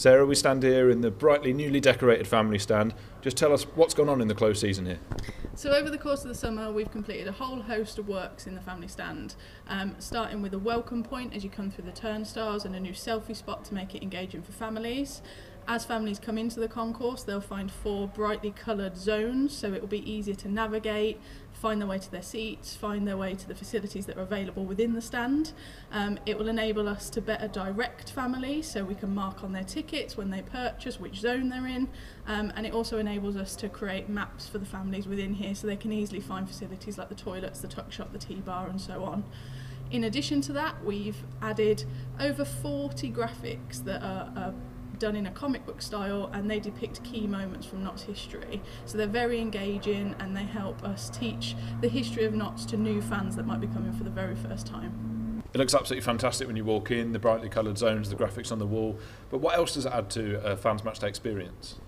Sarah, we stand here in the brightly newly decorated family stand. Just tell us what's gone on in the close season here. So over the course of the summer we've completed a whole host of works in the family stand, starting with a welcome point as you come through the turnstiles and a new selfie spot to make it engaging for families. As families come into the concourse, they'll find 4 brightly coloured zones, so it will be easier to navigate, find their way to their seats, find their way to the facilities that are available within the stand. It will enable us to better direct families, so we can mark on their tickets when they purchase which zone they're in, and it also enables us to create maps for the families within here so they can easily find facilities like the toilets, the tuck shop, the tea bar and so on. In addition to that, we've added over 40 graphics that are done in a comic book style, and they depict key moments from Notts history. So they're very engaging and they help us teach the history of Notts to new fans that might be coming for the very first time. It looks absolutely fantastic when you walk in, the brightly coloured zones, the graphics on the wall. But what else does it add to a fans' matchday experience?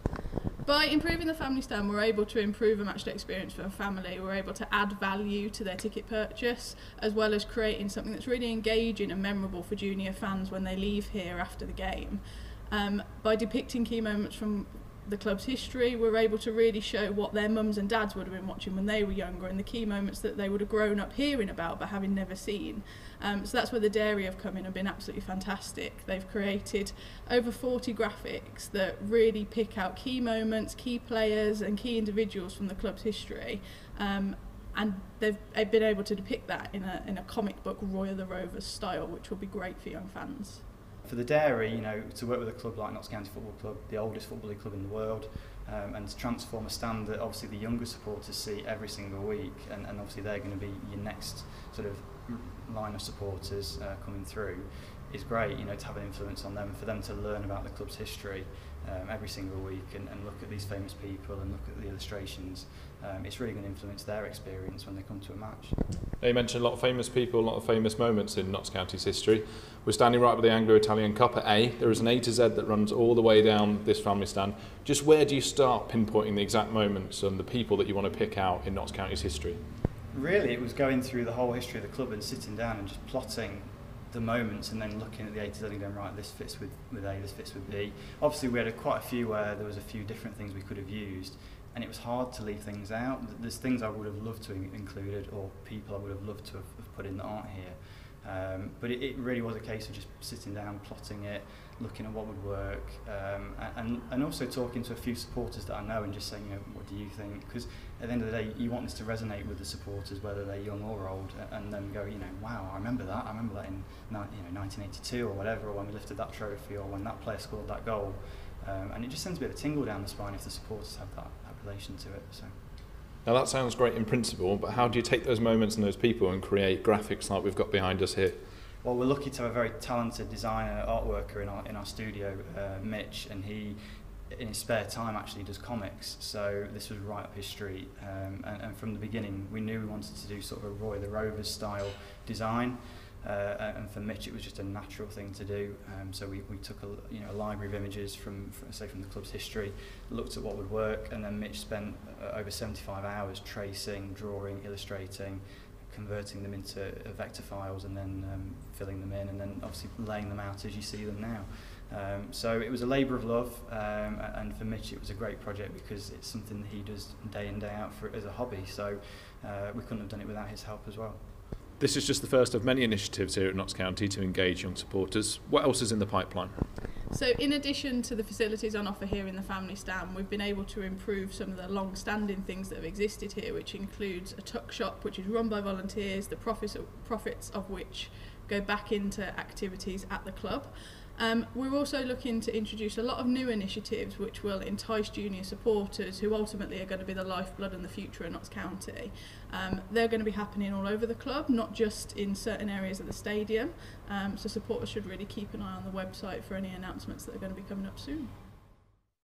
By improving the family stand, we're able to improve a matchday experience for a family. We're able to add value to their ticket purchase, as well as creating something that's really engaging and memorable for junior fans when they leave here after the game. By depicting key moments from the club's history, we're able to really show what their mums and dads would have been watching when they were younger, and the key moments that they would have grown up hearing about but having never seen. So that's where the Dairy have come in and been absolutely fantastic. They've created over 40 graphics that really pick out key moments, key players and key individuals from the club's history. And they've been able to depict that in a comic book Roy of the Rovers style, which will be great for young fans. For the Dairy, to work with a club like Notts County Football Club, the oldest football league club in the world, and to transform a stand that obviously the younger supporters see every single week, and obviously they're going to be your next sort of line of supporters coming through, is great, to have an influence on them, for them to learn about the club's history every single week and look at these famous people and look at the illustrations. It's really going to influence their experience when they come to a match. Now, you mentioned a lot of famous people, a lot of famous moments in Notts County's history. We're standing right by the Anglo-Italian Cup at A. There is an A to Z that runs all the way down this family stand. Just where do you start pinpointing the exact moments and the people that you want to pick out in Notts County's history? Really, it was going through the whole history of the club and sitting down and just plotting the moments and then looking at the A to Z and going, right, this fits with A, this fits with B. Obviously we had quite a few where there was a few different things we could have used, and it was hard to leave things out. There's things I would have loved to have included, or people I would have loved to have put in that aren't here. But it really was a case of just sitting down, plotting it, looking at what would work, and also talking to a few supporters that I know and just saying, what do you think? Because at the end of the day, you want this to resonate with the supporters, whether they're young or old, and then go, wow, I remember that in 1982 or whatever, or when we lifted that trophy, or when that player scored that goal. And it just sends a bit of a tingle down the spine if the supporters have that relation to it. So. Now that sounds great in principle, but how do you take those moments and those people and create graphics like we've got behind us here? Well, we're lucky to have a very talented designer, art worker in our studio, Mitch, and he, in his spare time, actually does comics. So this was right up his street, and from the beginning, we knew we wanted to do sort of a Roy the Rovers style design. And for Mitch, it was just a natural thing to do. So we took a library of images from the club's history, looked at what would work, and then Mitch spent over 75 hours tracing, drawing, illustrating, converting them into vector files, and then filling them in, and then obviously laying them out as you see them now. So it was a labour of love, and for Mitch it was a great project because it's something that he does day in, day out as a hobby. So we couldn't have done it without his help as well. This is just the first of many initiatives here at Notts County to engage young supporters. What else is in the pipeline? So in addition to the facilities on offer here in the family stand, we've been able to improve some of the long-standing things that have existed here, which includes a tuck shop which is run by volunteers, the profits of which go back into activities at the club. We're also looking to introduce a lot of new initiatives which will entice junior supporters, who ultimately are going to be the lifeblood and the future of Notts County. They're going to be happening all over the club, not just in certain areas of the stadium. So supporters should really keep an eye on the website for any announcements that are going to be coming up soon.